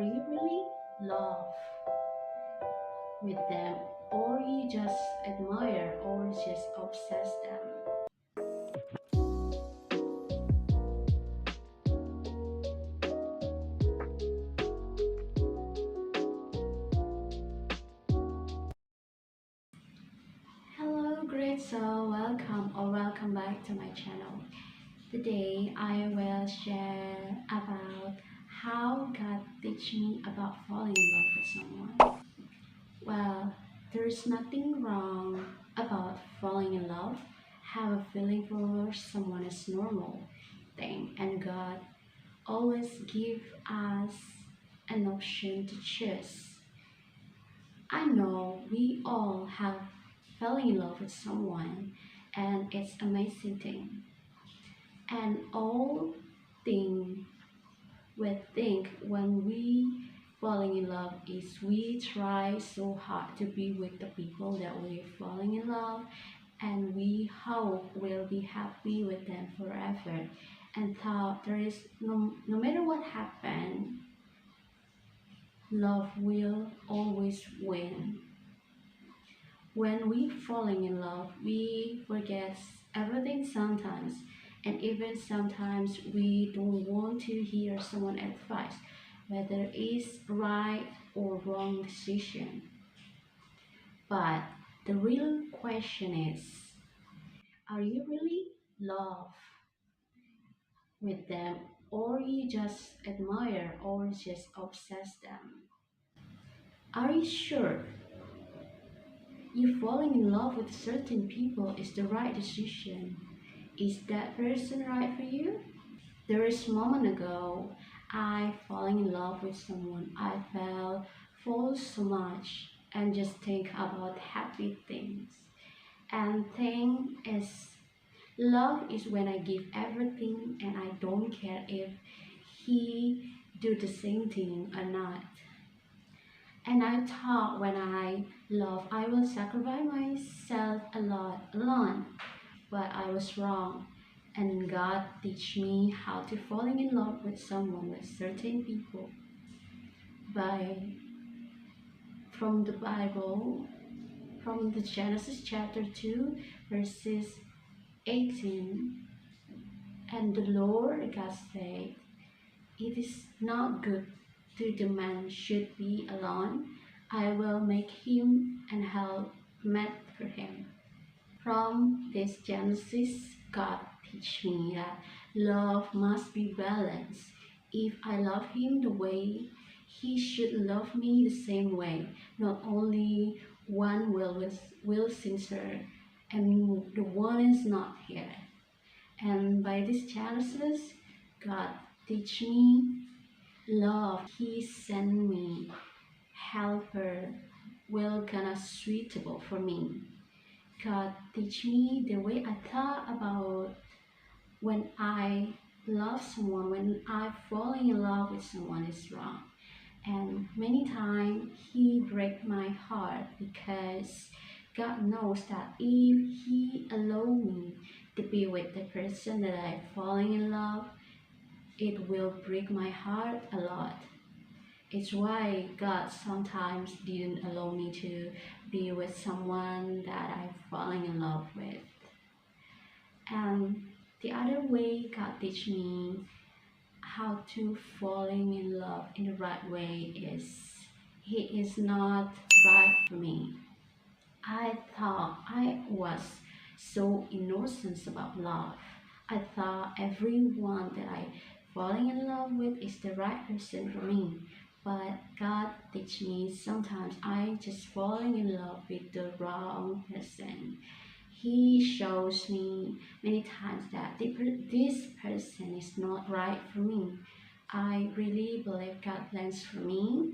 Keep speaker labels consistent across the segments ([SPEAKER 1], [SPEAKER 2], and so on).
[SPEAKER 1] Are you really love with them, or you just admire, or just obsess them? Hello, great soul. Welcome back to my channel. Today I will share about how God teach me about falling in love with someone. Well, there's nothing wrong about falling in love. Have a feeling for someone is normal thing, and God always give us an option to choose. I know we all have fallen in love with someone, and it's amazing thing. And all thing we think when we falling in love is we try so hard to be with the people that we're falling in love, and we hope we'll be happy with them forever, and thought there is no matter what happened, love will always win. When we falling in love, we forget everything sometimes, and even sometimes we don't want to hear someone advice, whether it's right or wrong decision. But the real question is, are you really love with them, or you just admire or just obsess them? Are you sure you falling in love with certain people is the right decision? Is that person right for you? There is a moment ago, I falling in love with someone. I fell for so much and just think about happy things. And thing is, love is when I give everything and I don't care if he do the same thing or not. And I thought when I love, I will sacrifice myself a lot alone, but I was wrong. And God teach me how to falling in love with someone, with certain people, by from the Bible, from the Genesis chapter 2 verses 18. And the Lord God said, it is not good to the man should be alone. I will make him and help meet for him. From this Genesis, God teach me that love must be balanced. If I love him the way, he should love me the same way. Not only one will sincere and the one is not here. And by this Genesis, God teach me love. He sent me helper will gonna suitable for me. God teach me the way I thought about when I love someone, when I falling in love with someone is wrong. And many times he break my heart because God knows that if he allow me to be with the person that I falling in love, it will break my heart a lot. It's why God sometimes didn't allow me to be with someone that I'm falling in love with. And the other way God teach me how to falling in love in the right way is he is not right for me. I thought I was so innocent about love. I thought everyone that I falling in love with is the right person for me. But God teach me sometimes I just falling in love with the wrong person. He shows me many times that this person is not right for me. I really believe God plans for me.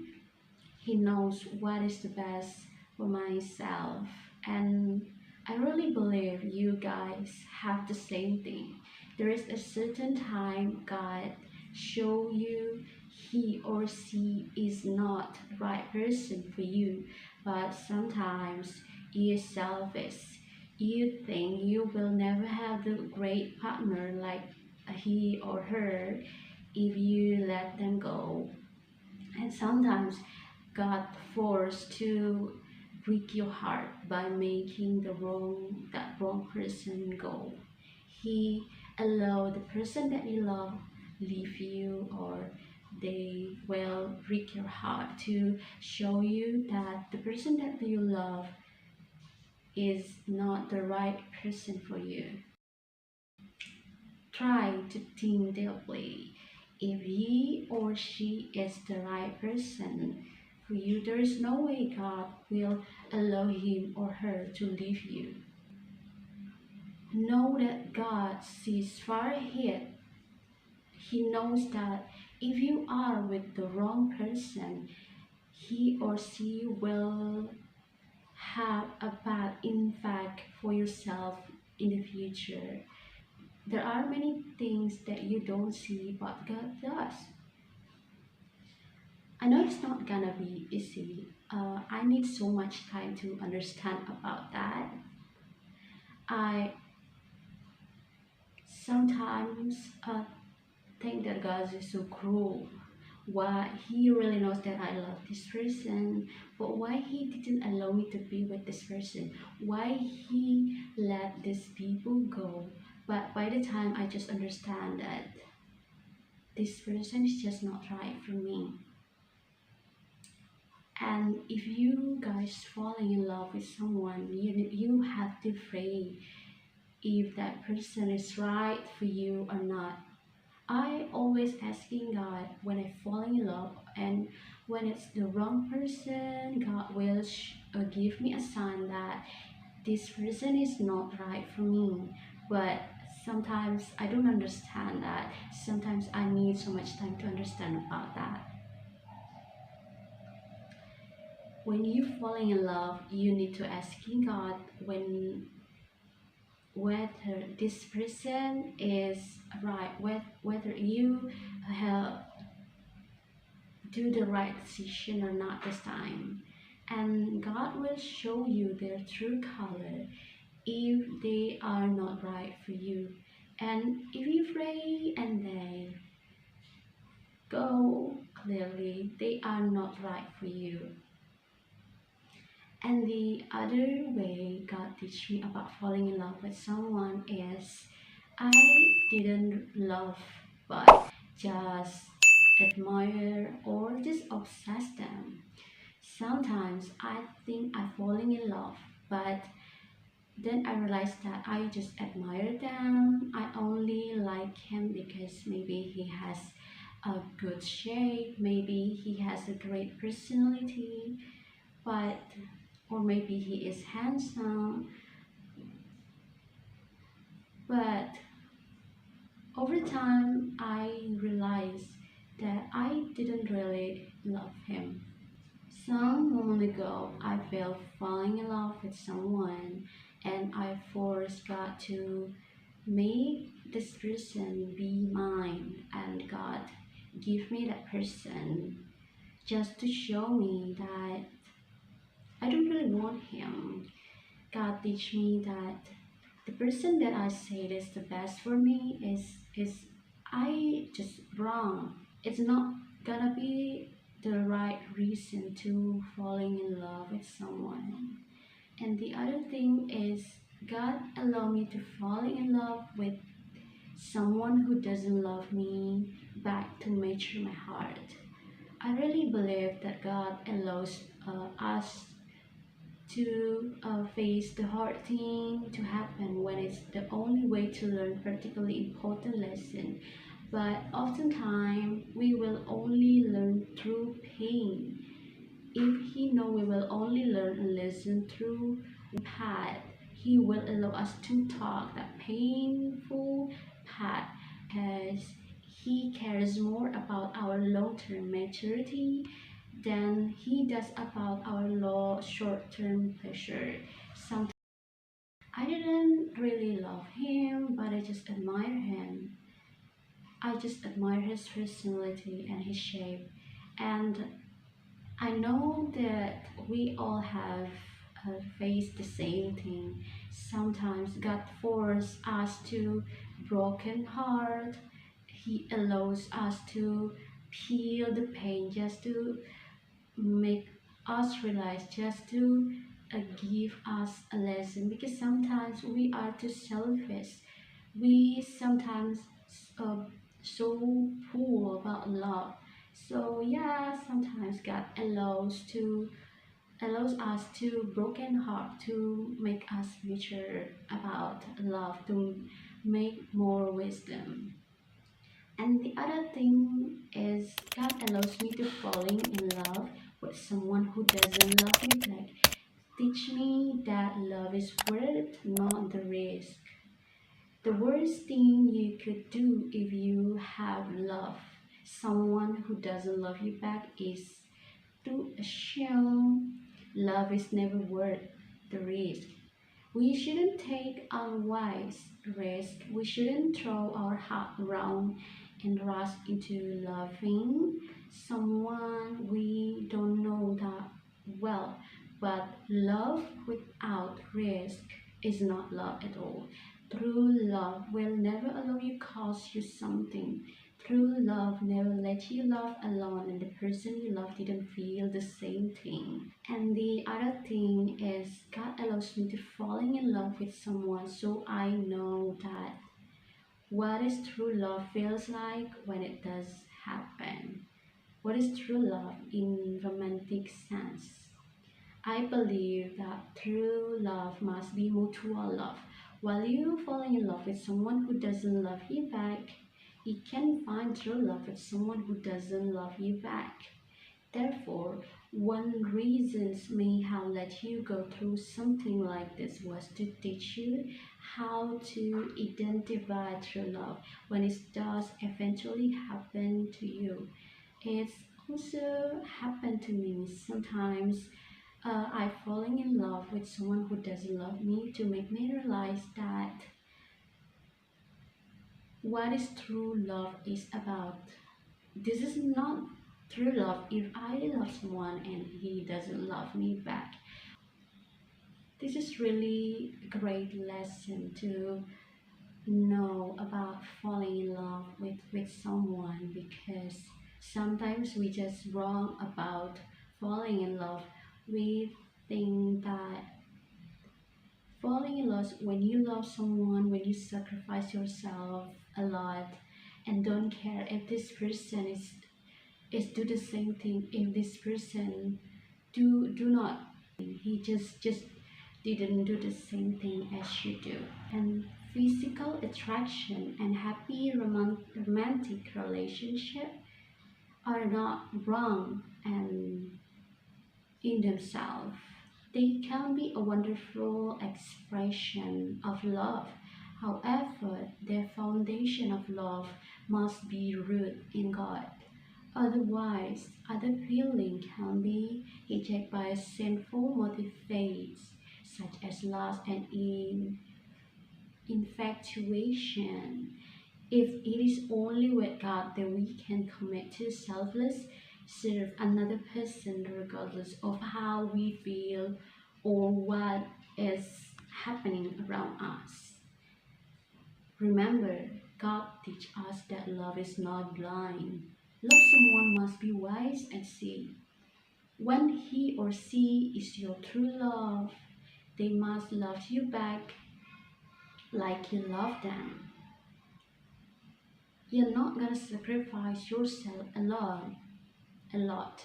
[SPEAKER 1] He knows what is the best for myself. And I really believe you guys have the same thing. There is a certain time God show you he or she is not the right person for you, but sometimes you're selfish. You think you will never have the great partner like he or her if you let them go. And Sometimes God forced to break your heart by making that wrong person go. He allowed the person that you love leave you, or they will break your heart to show you that the person that you love is not the right person for you. Try to think deeply. If he or she is the right person for you, there is no way God will allow him or her to leave you. Know that God sees far ahead. He knows that if you are with the wrong person, he or she will have a bad impact for yourself in the future. There are many things that you don't see, but God does. I know it's not gonna be easy. I need so much time to understand about that. I sometimes think that God is so cruel. Why he really knows that I love this person, but why he didn't allow me to be with this person? Why he let these people go? But by the time I just understand that this person is just not right for me. And if you guys falling in love with someone, you have to pray if that person is right for you or not. I always asking God when I falling in love, and when it's the wrong person, God will give me a sign that this person is not right for me. But sometimes I don't understand that. Sometimes I need so much time to understand about that. When you falling in love, you need to asking God whether this person is right, whether you have do the right decision or not this time. And God will show you their true color if they are not right for you. And if you pray and they go clearly, they are not right for you. And the other way God teach me about falling in love with someone is I didn't love but just admire or just obsess them. Sometimes I think I'm falling in love, but then I realized that I just admire them. I only like him because maybe he has a good shape, maybe he has a great personality, but or maybe he is handsome. But over time I realized that I didn't really love him. Some moment ago I felt falling in love with someone, and I forced God to make this person be mine, and God give me that person just to show me that I don't really want him. God teach me that the person that I said is the best for me is I just wrong. It's not gonna be the right reason to falling in love with someone. And the other thing is God allow me to fall in love with someone who doesn't love me back to mature my heart. I really believe that God allows us to face the hard thing to happen when it's the only way to learn particularly important lesson. But oftentimes we will only learn through pain. If he know we will only learn a lesson through path, he will allow us to talk that painful path, because he cares more about our long-term maturity than he does about our low short-term pleasure. Sometimes I didn't really love him, but I just admire him. I just admire his personality and his shape. And I know that we all have faced the same thing. Sometimes God forces us to broken heart. He allows us to feel the pain, just to make us realize, just to give us a lesson, because sometimes we are too selfish. We sometimes uh, so poor about love. So yeah, sometimes God allows us to broken heart, to make us richer about love, to make more wisdom. And the other thing is, God allows me to falling in love with someone who doesn't love me back. Teach me that love is worth not the risk. The worst thing you could do if you have love someone who doesn't love you back is to assume love is never worth the risk. We shouldn't take unwise risk. We shouldn't throw our heart around and rush into loving someone we don't know that well. But love without risk is not love at all. True love will never allow you cost you something. True love never let you love alone and the person you love didn't feel the same thing. And the other thing is, God allows me to falling in love with someone so I know that what is true love feels like when it does happen. What is true love in romantic sense? I believe that true love must be mutual love. While you falling in love with someone who doesn't love you back, you can find true love with someone who doesn't love you back. Therefore, one reason may have let you go through something like this was to teach you how to identify true love when it does eventually happen to you. It's also happened to me sometimes. I falling in love with someone who doesn't love me to make me realize that what is true love is about. This is not true love if I love someone and he doesn't love me back. This is really a great lesson to know about falling in love with someone, because sometimes we just wrong about falling in love. We think that falling in love when you love someone, when you sacrifice yourself a lot and don't care if this person is do the same thing, if this person do not, he just didn't do the same thing as you do. And physical attraction and happy romantic relationship are not wrong and in themselves. They can be a wonderful expression of love. However, their foundation of love must be rooted in God. Otherwise, other feelings can be hijacked by sinful motivates such as lust and infatuation. If it is only with God that we can commit to selfless, serve another person regardless of how we feel or what is happening around us. Remember, God teach us that love is not blind. Love someone must be wise and see. When he or she is your true love, they must love you back like you love them. You're not gonna sacrifice yourself alone a lot.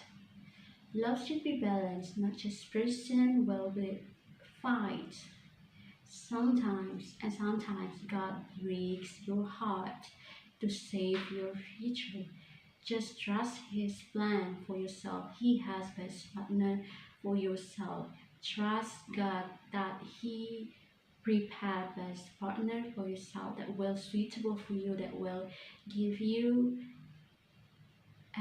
[SPEAKER 1] Love should be balanced, not just person will be fight. Sometimes God breaks your heart to save your future. Just trust His plan for yourself. He has best partner for yourself. Trust God that He prepared best partner for yourself that will suitable for you, that will give you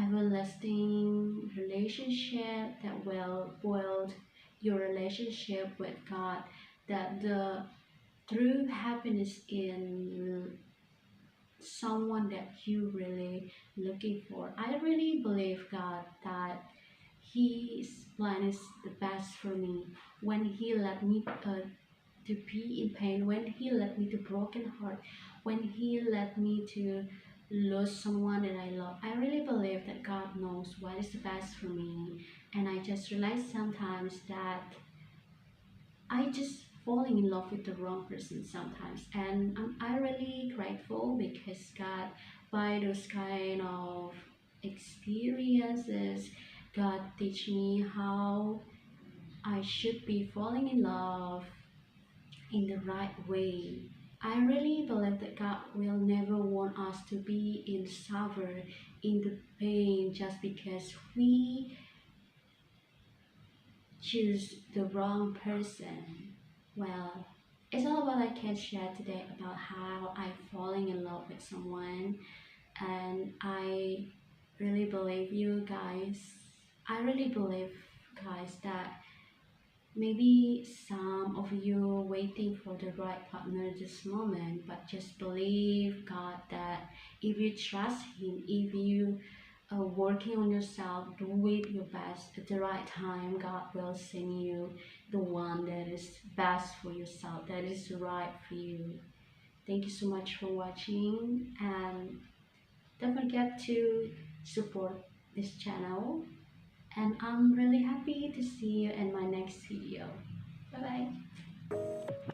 [SPEAKER 1] everlasting relationship, that will build your relationship with God, that the true happiness in someone that you really looking for. I really believe God that His plan is the best for me. When He let me to be in pain, when He let me to broken heart, when He let me to lose someone that I love. I really believe that God knows what is the best for me, and I just realize sometimes that I just falling in love with the wrong person sometimes, and I really grateful because God, by those kind of experiences, God teach me how I should be falling in love in the right way. I really believe that God will never want us to be in suffer, in the pain, just because we choose the wrong person. Well, it's all what I can share today about how I falling in love with someone, and I really believe you guys. I really believe, guys, that maybe some of you are waiting for the right partner this moment, but just believe God that if you trust Him, if you are working on yourself, do it your best at the right time, God will send you the one that is best for yourself, that is right for you. Thank you so much for watching, and don't forget to support this channel. And I'm really happy to see you in my next video. Bye bye.